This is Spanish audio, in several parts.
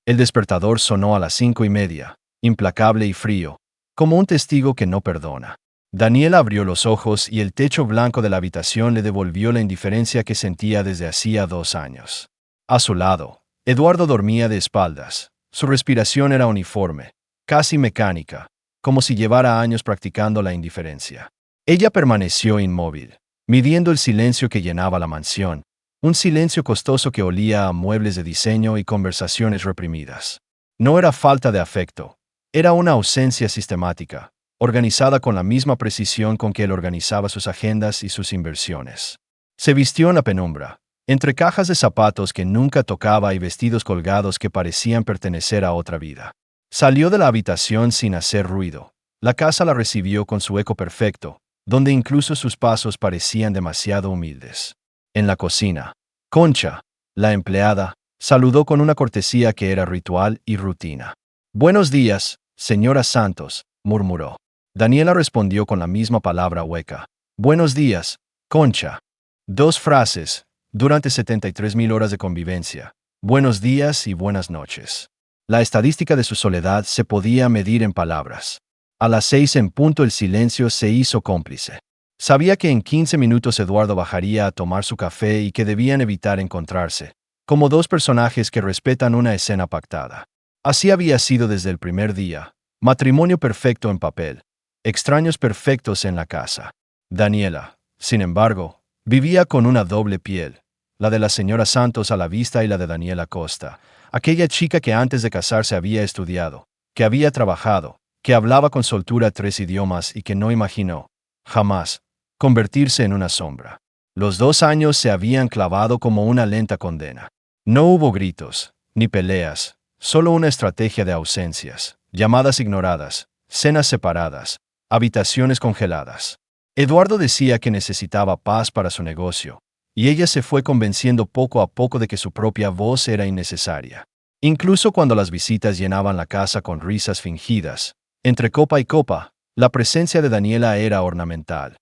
El despertador sonó a las 5:30, implacable y frío, como un testigo que no perdona. Daniela abrió los ojos y el techo blanco de la habitación le devolvió la indiferencia que sentía desde hacía 2 años. A su lado, Eduardo dormía de espaldas. Su respiración era uniforme, casi mecánica, como si llevara años practicando la indiferencia. Ella permaneció inmóvil, midiendo el silencio que llenaba la mansión, un silencio costoso que olía a muebles de diseño y conversaciones reprimidas. No era falta de afecto, era una ausencia sistemática, organizada con la misma precisión con que él organizaba sus agendas y sus inversiones. Se vistió en la penumbra, entre cajas de zapatos que nunca tocaba y vestidos colgados que parecían pertenecer a otra vida. Salió de la habitación sin hacer ruido. La casa la recibió con su eco perfecto, donde incluso sus pasos parecían demasiado humildes. En la cocina, Concha, la empleada, saludó con una cortesía que era ritual y rutina. «Buenos días, señora Santos», murmuró. Daniela respondió con la misma palabra hueca. «Buenos días, Concha». 2 frases, durante 73.000 horas de convivencia. Buenos días y buenas noches. La estadística de su soledad se podía medir en palabras. A las 6 en punto el silencio se hizo cómplice. Sabía que en 15 minutos Eduardo bajaría a tomar su café y que debían evitar encontrarse, como 2 personajes que respetan una escena pactada. Así había sido desde el primer día. Matrimonio perfecto en papel. Extraños perfectos en la casa. Daniela, sin embargo, vivía con una doble piel, la de la señora Santos a la vista y la de Daniela Costa, aquella chica que antes de casarse había estudiado, que había trabajado, que hablaba con soltura 3 idiomas y que no imaginó, jamás, convertirse en una sombra. Los 2 años se habían clavado como una lenta condena. No hubo gritos, ni peleas, solo una estrategia de ausencias, llamadas ignoradas, cenas separadas, habitaciones congeladas. Eduardo decía que necesitaba paz para su negocio, y ella se fue convenciendo poco a poco de que su propia voz era innecesaria. Incluso cuando las visitas llenaban la casa con risas fingidas, entre copa y copa, la presencia de Daniela era ornamental.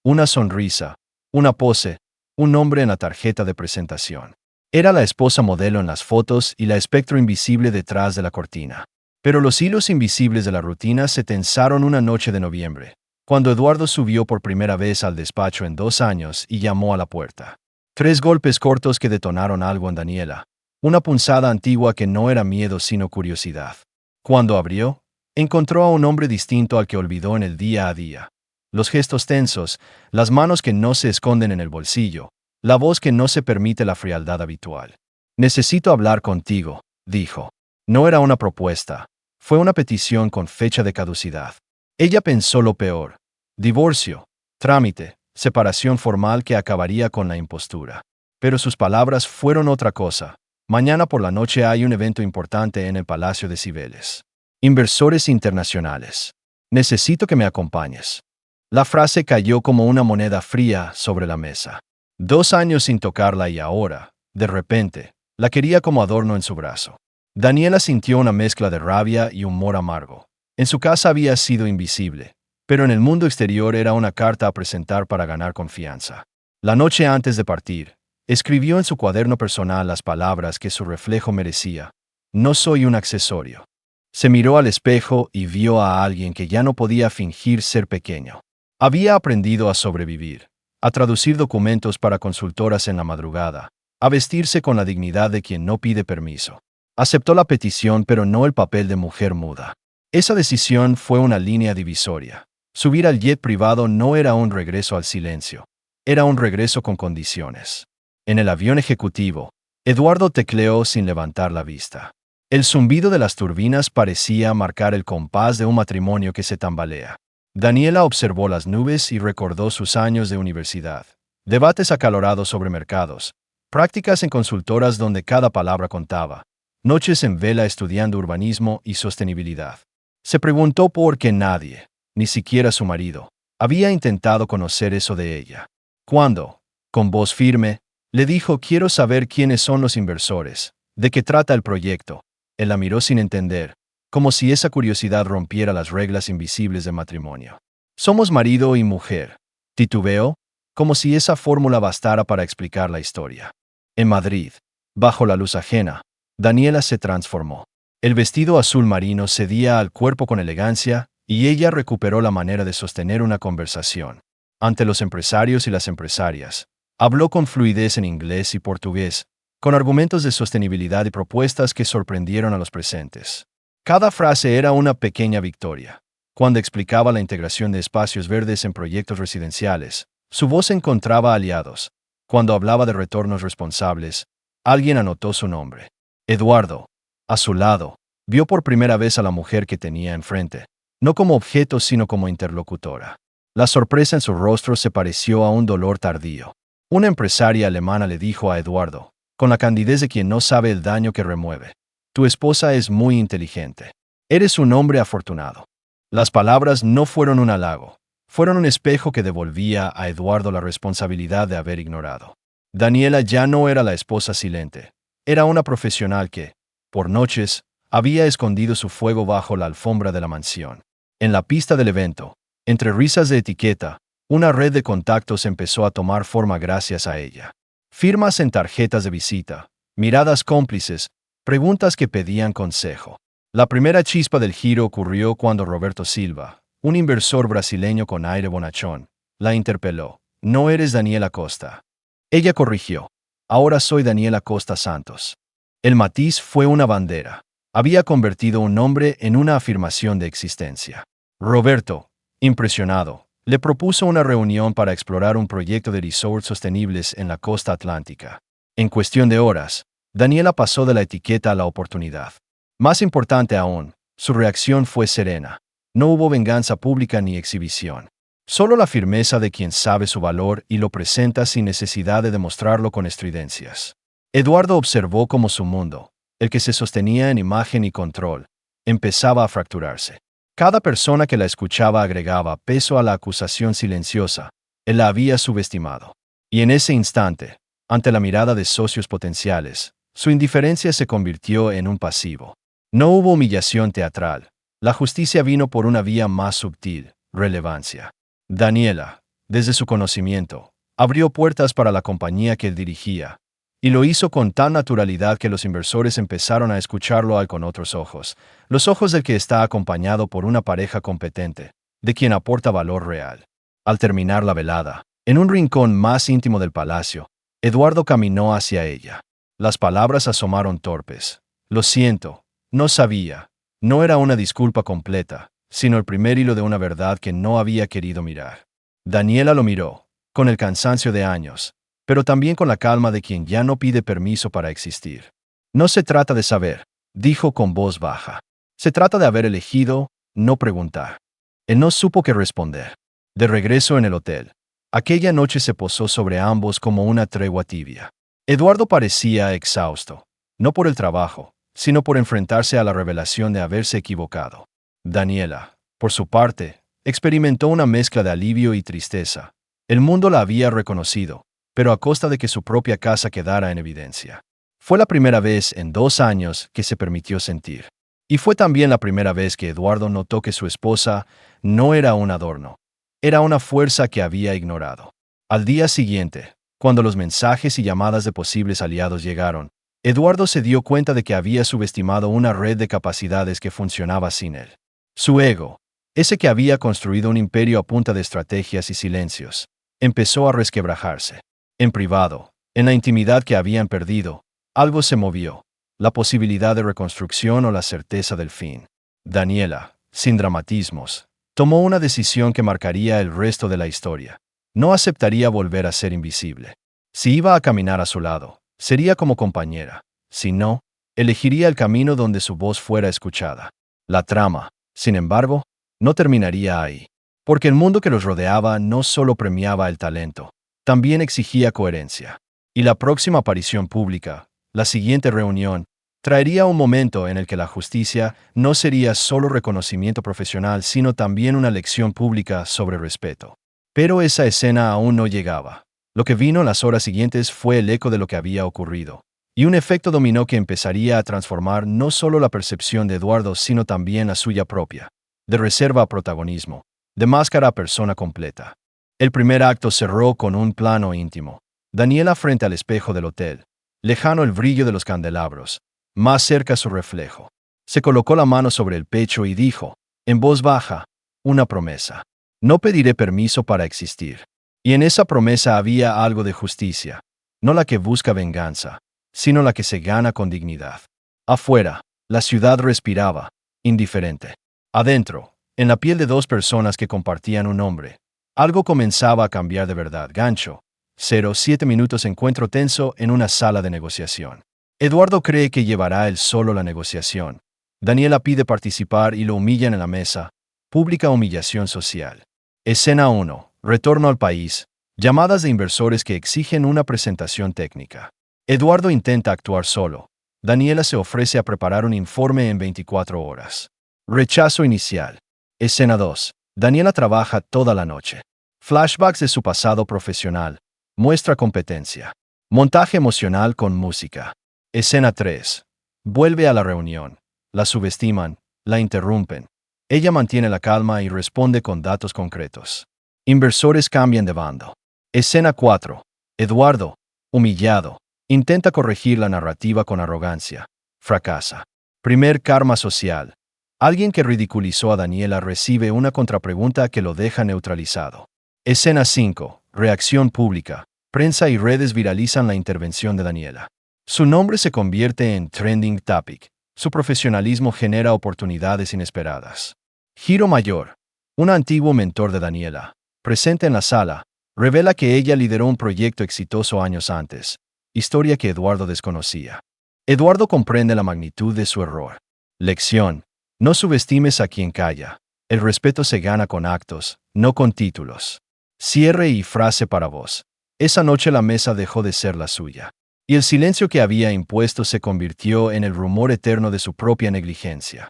Una sonrisa, una pose, un nombre en la tarjeta de presentación. Era la esposa modelo en las fotos y la espectro invisible detrás de la cortina. Pero los hilos invisibles de la rutina se tensaron una noche de noviembre, cuando Eduardo subió por primera vez al despacho en 2 años y llamó a la puerta. 3 golpes cortos que detonaron algo en Daniela, una punzada antigua que no era miedo sino curiosidad. Cuando abrió, encontró a un hombre distinto al que olvidó en el día a día. Los gestos tensos, las manos que no se esconden en el bolsillo, la voz que no se permite la frialdad habitual. «Necesito hablar contigo», dijo. No era una propuesta, fue una petición con fecha de caducidad. Ella pensó lo peor: divorcio, trámite, separación formal que acabaría con la impostura. Pero sus palabras fueron otra cosa. «Mañana por la noche hay un evento importante en el Palacio de Cibeles. Inversores internacionales. Necesito que me acompañes». La frase cayó como una moneda fría sobre la mesa. 2 años sin tocarla y ahora, de repente, la quería como adorno en su brazo. Daniela sintió una mezcla de rabia y humor amargo. En su casa había sido invisible, pero en el mundo exterior era una carta a presentar para ganar confianza. La noche antes de partir, escribió en su cuaderno personal las palabras que su reflejo merecía: «No soy un accesorio». Se miró al espejo y vio a alguien que ya no podía fingir ser pequeño. Había aprendido a sobrevivir, a traducir documentos para consultoras en la madrugada, a vestirse con la dignidad de quien no pide permiso. Aceptó la petición, pero no el papel de mujer muda. Esa decisión fue una línea divisoria. Subir al jet privado no era un regreso al silencio, era un regreso con condiciones. En el avión ejecutivo, Eduardo tecleó sin levantar la vista. El zumbido de las turbinas parecía marcar el compás de un matrimonio que se tambalea. Daniela observó las nubes y recordó sus años de universidad. Debates acalorados sobre mercados, prácticas en consultoras donde cada palabra contaba, noches en vela estudiando urbanismo y sostenibilidad. Se preguntó por qué nadie, ni siquiera su marido, había intentado conocer eso de ella. Cuando, con voz firme, le dijo: «Quiero saber quiénes son los inversores, de qué trata el proyecto», él la miró sin entender, como si esa curiosidad rompiera las reglas invisibles de matrimonio. «Somos marido y mujer», titubeó, como si esa fórmula bastara para explicar la historia. En Madrid, bajo la luz ajena, Daniela se transformó. El vestido azul marino cedía al cuerpo con elegancia, y ella recuperó la manera de sostener una conversación. Ante los empresarios y las empresarias, habló con fluidez en inglés y portugués, con argumentos de sostenibilidad y propuestas que sorprendieron a los presentes. Cada frase era una pequeña victoria. Cuando explicaba la integración de espacios verdes en proyectos residenciales, su voz encontraba aliados. Cuando hablaba de retornos responsables, alguien anotó su nombre. Eduardo, a su lado, vio por primera vez a la mujer que tenía enfrente, no como objeto sino como interlocutora. La sorpresa en su rostro se pareció a un dolor tardío. Una empresaria alemana le dijo a Eduardo, con la candidez de quien no sabe el daño que remueve: tu esposa es muy inteligente. Eres un hombre afortunado. Las palabras no fueron un halago, fueron un espejo que devolvía a Eduardo la responsabilidad de haber ignorado. Daniela ya no era la esposa silente, era una profesional que, por noches, había escondido su fuego bajo la alfombra de la mansión. En la pista del evento, entre risas de etiqueta, una red de contactos empezó a tomar forma gracias a ella. Firmas en tarjetas de visita, miradas cómplices, preguntas que pedían consejo. La primera chispa del giro ocurrió cuando Roberto Silva, un inversor brasileño con aire bonachón, la interpeló. No eres Daniela Costa. Ella corrigió. Ahora soy Daniela Costa Santos. El matiz fue una bandera. Había convertido un nombre en una afirmación de existencia. Roberto, impresionado, le propuso una reunión para explorar un proyecto de resorts sostenibles en la costa atlántica. En cuestión de horas, Daniela pasó de la etiqueta a la oportunidad. Más importante aún, su reacción fue serena. No hubo venganza pública ni exhibición. Solo la firmeza de quien sabe su valor y lo presenta sin necesidad de demostrarlo con estridencias. Eduardo observó cómo su mundo, el que se sostenía en imagen y control, empezaba a fracturarse. Cada persona que la escuchaba agregaba peso a la acusación silenciosa. Él la había subestimado. Y en ese instante, ante la mirada de socios potenciales, su indiferencia se convirtió en un pasivo. No hubo humillación teatral. La justicia vino por una vía más sutil: relevancia. Daniela, desde su conocimiento, abrió puertas para la compañía que él dirigía, y lo hizo con tan naturalidad que los inversores empezaron a escucharlo con otros ojos, los ojos del que está acompañado por una pareja competente, de quien aporta valor real. Al terminar la velada, en un rincón más íntimo del palacio, Eduardo caminó hacia ella. Las palabras asomaron torpes. Lo siento, no sabía. No era una disculpa completa, sino el primer hilo de una verdad que no había querido mirar. Daniela lo miró, con el cansancio de años, pero también con la calma de quien ya no pide permiso para existir. No se trata de saber, dijo con voz baja. Se trata de haber elegido, no preguntar. Él no supo qué responder. De regreso en el hotel, aquella noche se posó sobre ambos como una tregua tibia. Eduardo parecía exhausto, no por el trabajo, sino por enfrentarse a la revelación de haberse equivocado. Daniela, por su parte, experimentó una mezcla de alivio y tristeza. El mundo la había reconocido, pero a costa de que su propia casa quedara en evidencia. Fue la primera vez en 2 años que se permitió sentir. Y fue también la primera vez que Eduardo notó que su esposa no era un adorno, era una fuerza que había ignorado. Al día siguiente, cuando los mensajes y llamadas de posibles aliados llegaron, Eduardo se dio cuenta de que había subestimado una red de capacidades que funcionaba sin él. Su ego, ese que había construido un imperio a punta de estrategias y silencios, empezó a resquebrajarse. En privado, en la intimidad que habían perdido, algo se movió, la posibilidad de reconstrucción o la certeza del fin. Daniela, sin dramatismos, tomó una decisión que marcaría el resto de la historia. No aceptaría volver a ser invisible. Si iba a caminar a su lado, sería como compañera. Si no, elegiría el camino donde su voz fuera escuchada. La trama, sin embargo, no terminaría ahí. Porque el mundo que los rodeaba no solo premiaba el talento, también exigía coherencia. Y la próxima aparición pública, la siguiente reunión, traería un momento en el que la justicia no sería solo reconocimiento profesional, sino también una lección pública sobre respeto. Pero esa escena aún no llegaba. Lo que vino en las horas siguientes fue el eco de lo que había ocurrido, y un efecto dominó que empezaría a transformar no solo la percepción de Eduardo, sino también la suya propia. De reserva a protagonismo, de máscara a persona completa. El primer acto cerró con un plano íntimo. Daniela frente al espejo del hotel. Lejano el brillo de los candelabros. más cerca su reflejo. Se colocó la mano sobre el pecho y dijo, en voz baja, una promesa. No pediré permiso para existir. Y en esa promesa había algo de justicia, no la que busca venganza, sino la que se gana con dignidad. Afuera, la ciudad respiraba, indiferente. Adentro, en la piel de dos personas que compartían un hombre, algo comenzaba a cambiar de verdad. Gancho. 07 minutos. Encuentro tenso en una sala de negociación. Eduardo cree que llevará él solo la negociación. Daniela pide participar y lo humillan en la mesa. Pública humillación social. Escena 1. Retorno al país. Llamadas de inversores que exigen una presentación técnica. Eduardo intenta actuar solo. Daniela se ofrece a preparar un informe en 24 horas. Rechazo inicial. Escena 2. Daniela trabaja toda la noche. Flashbacks de su pasado profesional. Muestra competencia. Montaje emocional con música. Escena 3. Vuelve a la reunión. La subestiman, la interrumpen. Ella mantiene la calma y responde con datos concretos. Inversores cambian de bando. Escena 4. Eduardo, humillado, intenta corregir la narrativa con arrogancia. Fracasa. Primer karma social. Alguien que ridiculizó a Daniela recibe una contrapregunta que lo deja neutralizado. Escena 5. Reacción pública. Prensa y redes viralizan la intervención de Daniela. Su nombre se convierte en trending topic. Su profesionalismo genera oportunidades inesperadas. Giro mayor. Un antiguo mentor de Daniela, presente en la sala, revela que ella lideró un proyecto exitoso años antes, historia que Eduardo desconocía. Eduardo comprende la magnitud de su error. Lección. No subestimes a quien calla. El respeto se gana con actos, no con títulos. Cierre y frase para vos. Esa noche la mesa dejó de ser la suya. Y el silencio que había impuesto se convirtió en el rumor eterno de su propia negligencia.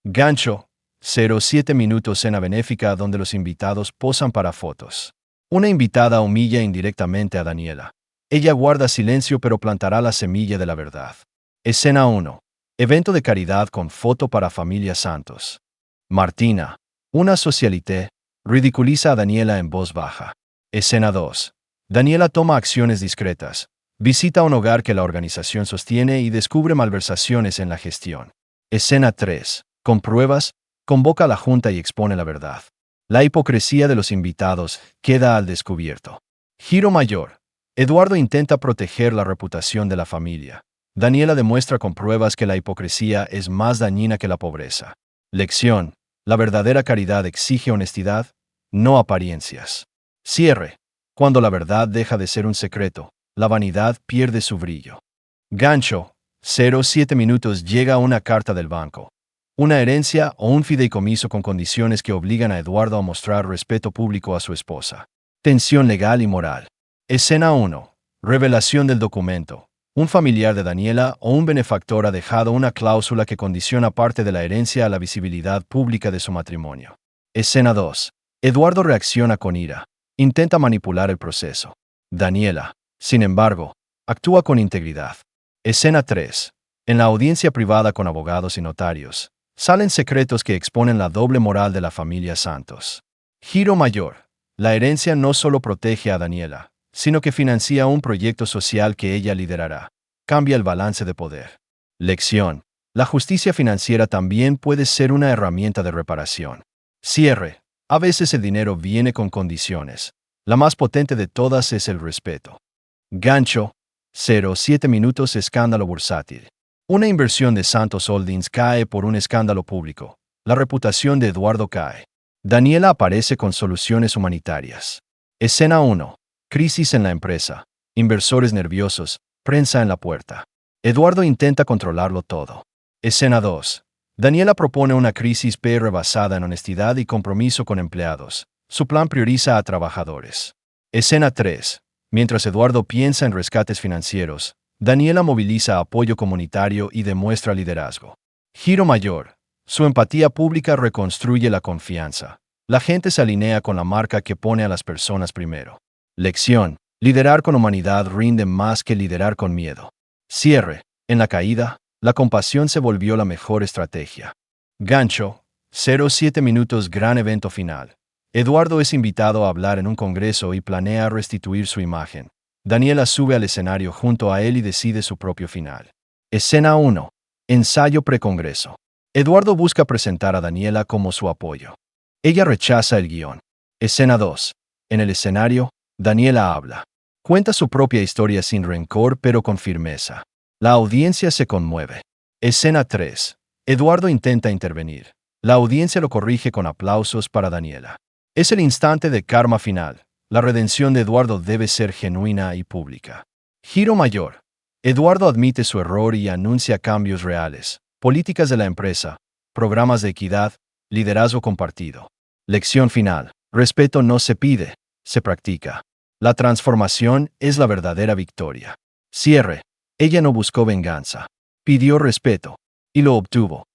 Gancho. 07 minutos. Cena benéfica donde los invitados posan para fotos. Una invitada humilla indirectamente a Daniela. Ella guarda silencio pero plantará la semilla de la verdad. Escena 1. Evento de caridad con foto para familia Santos. Martina, una socialité, ridiculiza a Daniela en voz baja. Escena 2. Daniela toma acciones discretas. Visita un hogar que la organización sostiene y descubre malversaciones en la gestión. Escena 3. Con pruebas, convoca a la junta y expone la verdad. La hipocresía de los invitados queda al descubierto. Giro mayor. Eduardo intenta proteger la reputación de la familia. Daniela demuestra con pruebas que la hipocresía es más dañina que la pobreza. Lección. La verdadera caridad exige honestidad, no apariencias. Cierre. Cuando la verdad deja de ser un secreto, la vanidad pierde su brillo. Gancho. 07 minutos. Llega una carta del banco. Una herencia o un fideicomiso con condiciones que obligan a Eduardo a mostrar respeto público a su esposa. Tensión legal y moral. Escena 1. Revelación del documento. Un familiar de Daniela o un benefactor ha dejado una cláusula que condiciona parte de la herencia a la visibilidad pública de su matrimonio. Escena 2. Eduardo reacciona con ira. Intenta manipular el proceso. Daniela, sin embargo, actúa con integridad. Escena 3. En la audiencia privada con abogados y notarios, salen secretos que exponen la doble moral de la familia Santos. Giro mayor. La herencia no solo protege a Daniela, sino que financia un proyecto social que ella liderará. Cambia el balance de poder. Lección. La justicia financiera también puede ser una herramienta de reparación. Cierre. A veces el dinero viene con condiciones. La más potente de todas es el respeto. Gancho. 07 minutos. Escándalo bursátil. Una inversión de Santos Holdings cae por un escándalo público. La reputación de Eduardo cae. Daniela aparece con soluciones humanitarias. Escena 1. Crisis en la empresa. Inversores nerviosos. Prensa en la puerta. Eduardo intenta controlarlo todo. Escena 2. Daniela propone una crisis PR basada en honestidad y compromiso con empleados. Su plan prioriza a trabajadores. Escena 3. Mientras Eduardo piensa en rescates financieros, Daniela moviliza apoyo comunitario y demuestra liderazgo. Giro mayor. Su empatía pública reconstruye la confianza. La gente se alinea con la marca que pone a las personas primero. Lección. Liderar con humanidad rinde más que liderar con miedo. Cierre. En la caída, la compasión se volvió la mejor estrategia. Gancho. 07 minutos. Gran evento final. Eduardo es invitado a hablar en un congreso y planea restituir su imagen. Daniela sube al escenario junto a él y decide su propio final. Escena 1. Ensayo precongreso. Eduardo busca presentar a Daniela como su apoyo. Ella rechaza el guión. Escena 2. En el escenario, Daniela habla. Cuenta su propia historia sin rencor pero con firmeza. La audiencia se conmueve. Escena 3. Eduardo intenta intervenir. La audiencia lo corrige con aplausos para Daniela. Es el instante de karma final. La redención de Eduardo debe ser genuina y pública. Giro mayor. Eduardo admite su error y anuncia cambios reales. Políticas de la empresa, programas de equidad, liderazgo compartido. Lección final. Respeto no se pide, se practica. La transformación es la verdadera victoria. Cierre. Ella no buscó venganza. Pidió respeto. Y lo obtuvo.